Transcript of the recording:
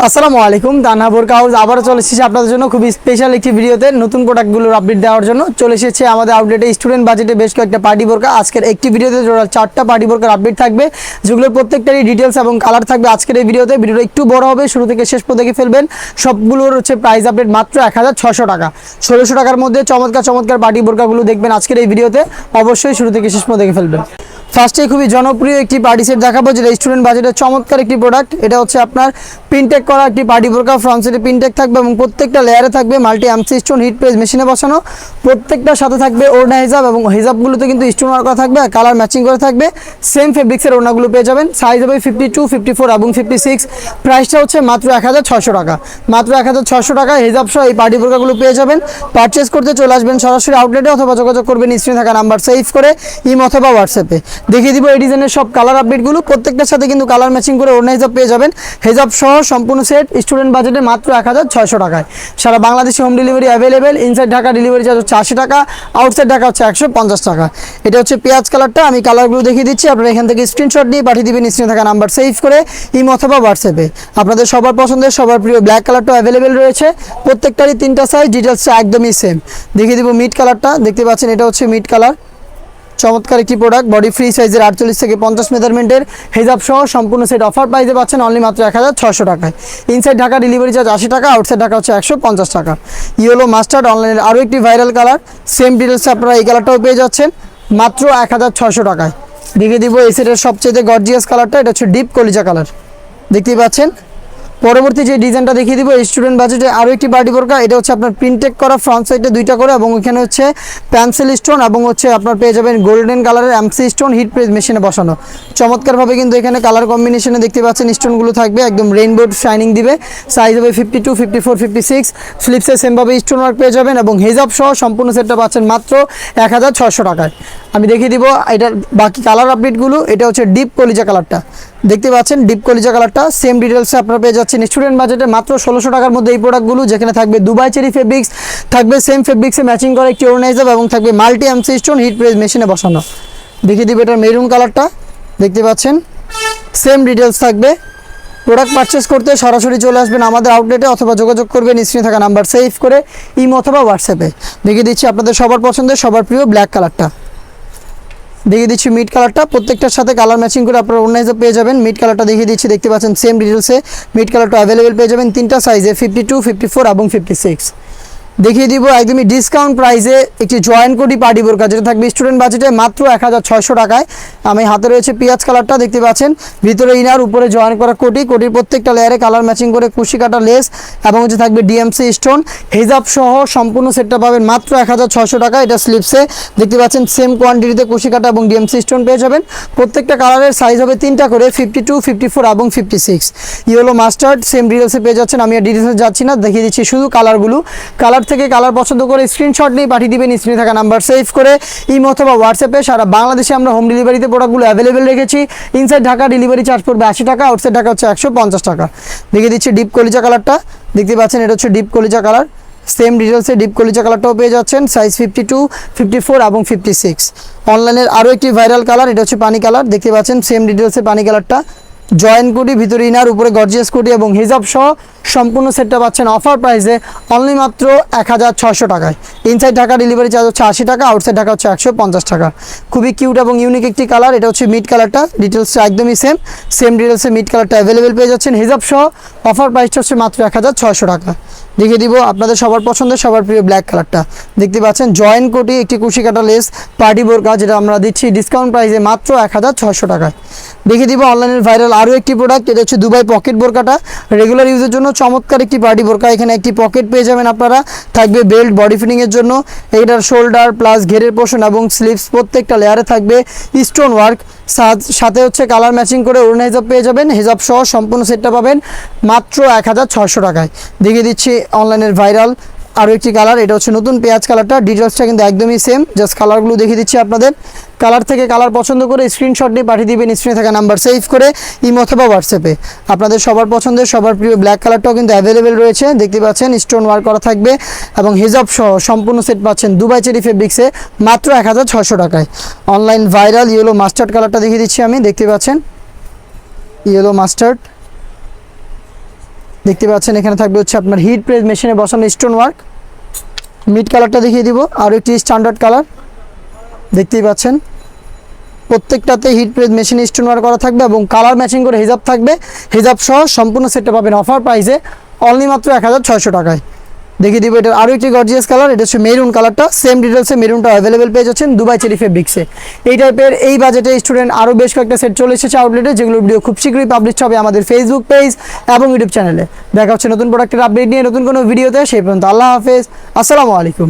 আসসালামু আলাইকুম, তানহা বোরকা হাউস আবারও চলে এসেছি আপনাদের জন্য খুবই স্পেশাল একটি ভিডিওতে নতুন প্রোডাক্টগুলোর আপডেট দেওয়ার জন্য চলে এসেছে আমাদের আউটলেটে স্টুডেন্ট বাজেটে বেশ কয়েকটা পার্টি বোরকা। আজকের একটি ভিডিওতে টোটাল 4টা পার্টি বোরকার আপডেট থাকবে, যেগুলোর প্রত্যেকটারই ডিটেলস এবং কালার থাকবে আজকের এই ভিডিওতে। ভিডিওটা একটু বড় হবে, শুরু থেকে শেষ পর্যন্ত দেখে ফেলবেন। সবগুলোর প্রাইস আপডেট মাত্র 1600 টাকা। 1600 টাকার মধ্যে চমৎকার পার্টি বোরকাগুলো দেখবেন আজকের এই ভিডিওতে, অবশ্যই শুরু থেকে শেষ পর্যন্ত দেখে ফেলবেন। ফার্স্টে খুবই জনপ্রিয় একটি পার্টি সেট দেখাবো, যেটা স্টুডেন্ট বাজেটের চমৎকার একটি প্রোডাক্ট। এটা আপনার পিনটেক করা একটি পার্টি বোরকা। ফ্রন্ট সাইডে পিনটেক থাকবে এবং প্রত্যেকটা লেয়ারে থাকবে multi MC stone hit press মেশিনে বসানো। প্রত্যেকটার সাথে থাকবে ওড়না হিজাব এবং হিজাবগুলোতে কিন্তু স্টোন ওয়ার্ক করা থাকবে আর কালার ম্যাচিং করে থাকবে। সেম ফেব্রিক্সের ওড়নাগুলো পেয়ে যাবেন। সাইজ হবে 52, 54 এবং 56। প্রাইসটা মাত্র 1600 টাকা। মাত্র 1600 টাকা হিজাব সহ এই পার্টি বোরকাগুলো পেয়ে যাবেন। পারচেস করতে চলে আসবেন সরাসরি আউটলেটে অথবা যোগাযোগ করবেন স্ক্রিনে থাকা নাম্বার সেভ করে ইমো অথবা হোয়াটসঅ্যাপে। দেখিয়ে দিব এই ডিজাইনের সব কালার আপডেটগুলো। প্রত্যেকটার সাথে কিন্তু কালার ম্যাচিং করে ওড়না হিজাব পেয়ে যাবেন। হিজাব সহ সম্পূর্ণ সেট স্টুডেন্ট বাজেটে মাত্র 1600 টাকায়। সারা বাংলাদেশে home delivery available. Inside Dhaka delivery charge 80 টাকা, আউটসাইড ঢাকা 150 টাকা। এটা পেঁয়াজ কালারটা। আমি কালারগুলো দেখিয়ে দিচ্ছি, আপনারা এখান থেকে স্ক্রিনশট নিয়ে পাঠিয়ে দিবেন স্ক্রিনে থাকা নাম্বার সেভ করে ইমো অথবা হোয়াটসঅ্যাপে। আপনাদের সবার পছন্দের সবার প্রিয় ব্ল্যাক কালারটা অ্যাভেলেবেল রয়েছে। প্রত্যেকটারই 3টা সাইজ, ডিটেলসটা একদমই সেম। দেখিয়ে দিব মিড কালারটা। দেখতে পাচ্ছেন এটা মিড কালার। চমৎকার একটি প্রোডাক্ট, বডি ফ্রি সাইজের 48 থেকে 50 মেজারমেন্টের হিজাব সহ সম্পূর্ণ সেট অফার প্রাইসে পাচ্ছেন অনলি মাত্র 1600 টাকায়। ইনসাইড ঢাকা ডেলিভারি চার্জ 80 টাকা, আউটসাইড ঢাকা 150 টাকা। ইয়েলো মাস্টার্ড অনলাইনের আরও একটি ভাইরাল কালার। সেম ডিটেলসে আপনারা এই কালারটাও পেয়ে যাচ্ছেন মাত্র 1600 টাকায়। দেখিয়ে দিব এই সেটের সবচেয়ে গর্জিয়াস কালারটা। এটা ডিপ কলিজা কালার, দেখতেই পাচ্ছেন। পরবর্তী যে ডিজাইনটা দেখিয়ে দিব স্টুডেন্ট বাজেটে আরও একটি পার্টি বোরকা। এটা আপনার প্রিন্টেক করা, ফ্রন্ট সাইডে 2টা করে এবং ওইখানে পেন্সিল স্টোন এবং আপনার পেয়ে যাবেন গোল্ডেন কালারের এমসি স্টোন হিট প্রেস মেশিনে বসানো। চমৎকারভাবে কিন্তু এখানে কালার কম্বিনেশনে দেখতে পাচ্ছেন স্টোনগুলো থাকবে, একদম রেইনবো শাইনিং দিবে। সাইজ হবে 52, 54, 56। স্লিপসে সেমভাবে স্টোন ওয়ার্ক পেয়ে যাবেন এবং হিজাব সহ সম্পূর্ণ সেটটা পাচ্ছেন মাত্র 1600 টাকায়। আমি দেখিয়ে দিব এটার বাকি কালার আপডেটগুলো। এটা ডিপ কলিজা কালারটা, দেখতে পাচ্ছেন ডিপ কলিজা কালারটা। সেম ডিটেলসে আপনারা পেয়ে যাচ্ছেন স্টুডেন্ট বাজেটে মাত্র 1600 টাকার মধ্যে এই প্রোডাক্টগুলো, যেখানে থাকবে দুবাই চেরি ফেব্রিক্স, থাকবে সেম ফেব্রিক্সে ম্যাচিং করা একটি ওড়না হিজাব এবং থাকবে multi MC stone hit press মেশিনে বসানো। দেখিয়ে দিব এটার মেরুন কালারটা, দেখতে পাচ্ছেন সেম ডিটেলস থাকবে। প্রোডাক্ট পারচেস করতে সরাসরি চলে আসবেন আমাদের আউটলেটে অথবা যোগাযোগ করবেন স্ক্রিনে থাকা নাম্বার সেভ করে ইমো অথবা হোয়াটসঅ্যাপে। দেখিয়ে দিচ্ছি আপনাদের সবার পছন্দের সবার প্রিয় ব্ল্যাক কালারটা। দেখিয়ে দিচ্ছি মিড কালারটা। প্রত্যেকটার সাথে কালার ম্যাচিং করে আপনারা অন্য হিসাবে পেয়ে যাবেন। মিড কালারটা দেখিয়ে দিচ্ছি, দেখতে পাচ্ছেন সেম ডিটেলসে মিড কালারটা অ্যাভেলেবেল পেয়ে যাবেন 3টা সাইজে 52, 54 এবং 56। দেখিয়ে দিব একদমই ডিসকাউন্ট প্রাইসে একটি জয়েন্ট কোটি পার্টি বোরকা, যেটা থাকবে স্টুডেন্ট বাজেটে মাত্র 1600 টাকায়। আমি হাতে রয়েছে পেঁয়াজ কালারটা, দেখতে পাচ্ছেন ভিতরে ইনার উপরে জয়েন করা কোটি। কোটির প্রত্যেকটা লেয়ারে কালার ম্যাচিং করে কুশি কাটা লেস এবং থাকবে ডিএমসি স্টোন হিজাব সহ সম্পূর্ণ সেটটা পাবেন মাত্র 1600 টাকা। এটা স্লিপসে দেখতে পাচ্ছেন সেম কোয়ান্টিটিতে কুশি কাটা এবং ডিএমসি স্টোন পেয়ে যাবেন। প্রত্যেকটা কালারের সাইজ হবে 3টা করে 52, 54 এবং 56। ইয়েলো মাস্টার্ড সেম ডিটেলসে পেয়ে যাচ্ছেন। আমি আর ডিটেলসে যাচ্ছি না, দেখিয়ে দিচ্ছি শুধু কালারগুলো। কালার থেকে কালার পছন্দ করে স্ক্রিনশট নিয়ে পাঠিয়ে দিবেন স্ক্রিনে থাকা নাম্বার সেভ করে ইমো অথবা হোয়াটসঅ্যাপে। সারা বাংলাদেশে আমরা হোম ডেলিভারিতে প্রোডাক্টগুলো অ্যাভেলেবেল রেখেছি। ইনসাইড ঢাকা ডেলিভারি চার্জ পড়বে 80 টাকা, আউটসাইড ঢাকা 150 টাকা। দেখিয়ে দিচ্ছি ডিপ কলিজা কালারটা, দেখতে পাচ্ছেন এটা ডিপ কলিজা কালার। সেম ডিটেলসে ডিপ কলিজা কালারটাও পেয়ে যাচ্ছেন, সাইজ 52, 54 এবং 56। অনলাইনের আরও একটি ভাইরাল কালার, এটা পানি কালার, দেখতে পাচ্ছেন সেম ডিটেলসে পানি কালারটা। জয়েন্ট কোটি, ভিতরে ইনার, উপরে গর্জিয়াস কোটি এবং হিজাব সহ সম্পূর্ণ সেটটা পাচ্ছেন অফার প্রাইসে অনলি মাত্র 1600 টাকায়। ইনসাইড ঢাকা ডেলিভারি চার্জ 80 টাকা, আউটসাইড ঢাকা 150 টাকা। খুবই কিউট এবং ইউনিক একটি কালার। এটা মিড কালারটা, ডিটেলসটা একদমই সেম ডিটেলসে মিড কালারটা অ্যাভেলেবেল পেয়ে যাচ্ছেন। হিজাব সহ অফার প্রাইসটা মাত্র 1600 টাকা। দেখিয়ে দিব আপনাদের সবার পছন্দের সবার প্রিয় ব্ল্যাক কালারটা, দেখতে পাচ্ছেন জয়েন্ট কোটি একটি কুশি কাটা লেস পার্টি বোরকা, যেটা আমরা দিচ্ছি ডিসকাউন্ট প্রাইসে মাত্র 1600 টাকায়। দেখিয়ে দিব অনলাইনের ভাইরাল আরও একটি প্রোডাক্ট। এটা দুবাই পকেট বোরকাটা, রেগুলার ইউজের জন্য চমৎকার একটি পার্টি বোরকা। এখানে একটি পকেট পেয়ে যাবেন আপনারা, থাকবে বেল্ট বডি ফিটিংয়ের জন্য। এইটার শোল্ডার প্লাস ঘেরের পোর্শন এবং স্লিভস প্রত্যেকটা লেয়ারে থাকবে স্টোন ওয়ার্ক, সাথে কালার ম্যাচিং করে ওড়না হিজাব পেয়ে যাবেন। হিজাব সহ সম্পূর্ণ সেটটা পাবেন মাত্র 1600 টাকায়। দেখিয়ে দিচ্ছি অনলাইনের ভাইরাল আরও একটি কালার। এটা নতুন পেঁয়াজ কালারটা। ডিটেলসটা কিন্তু একদমই সেম, জাস্ট কালারগুলো দেখিয়ে দিচ্ছি আপনাদের। কালার থেকে কালার পছন্দ করে স্ক্রিনশট নিয়ে পাঠিয়ে দিবেন স্ক্রিনে থাকা নাম্বার সেভ করে ইমো অথবা হোয়াটসঅ্যাপে। আপনাদের সবার পছন্দের সবার প্রিয় ব্ল্যাক কালারটাও কিন্তু অ্যাভেলেবেল রয়েছে, দেখতে পাচ্ছেন স্টোন ওয়ার্ক করা থাকবে এবং হিজাব সহ সম্পূর্ণ সেট পাচ্ছেন দুবাই চেরি ফেব্রিক্সে মাত্র 1600 টাকায়। অনলাইন ভাইরাল ইয়েলো মাস্টার্ড কালারটা দেখিয়ে দিচ্ছি আমি, দেখতে পাচ্ছেন ইয়েলো মাস্টার্ড। দেখতে পাচ্ছেন এখানে থাকবে হচ্ছে আপনার হিট প্রেস মেশিনে বসানো স্টোন ওয়ার্ক। মিড কালারটা দেখিয়ে দিব, আরও একটি স্ট্যান্ডার্ড কালার দেখতেই পাচ্ছেন। প্রত্যেকটাতে হিট প্রেস মেশিনে স্টোন ওয়ার্ক করা থাকবে এবং কালার ম্যাচিং করে হিজাব থাকবে। হিজাব সহ সম্পূর্ণ সেটটা পাবেন অফার প্রাইসে অনলি মাত্র 1600 টাকায়। দেখিয়ে দিব এটার আরও একটি গর্জিয়াস কালার, এটা হচ্ছে মেরুন কালারটা। সেম ডিটেলসে মেরুনটা অ্যাভেলেবেল পেয়ে যাচ্ছেন দুবাই চেরি ফেব্রিক্সে। এই টাইপের এই বাজেটে স্টুডেন্ট আরও বেশ কয়েকটা সেট চলে এসেছে আউটলেটে, যেগুলো ভিডিও খুব শীঘ্রই পাবলিশ হবে আমাদের ফেসবুক পেজ এবং ইউটিউব চ্যানেলে। দেখা হচ্ছে নতুন প্রোডাক্টের আপডেট নিয়ে নতুন কোনো ভিডিওতে। সেই পর্যন্ত আল্লাহ হাফেজ, আসসালামু আলাইকুম।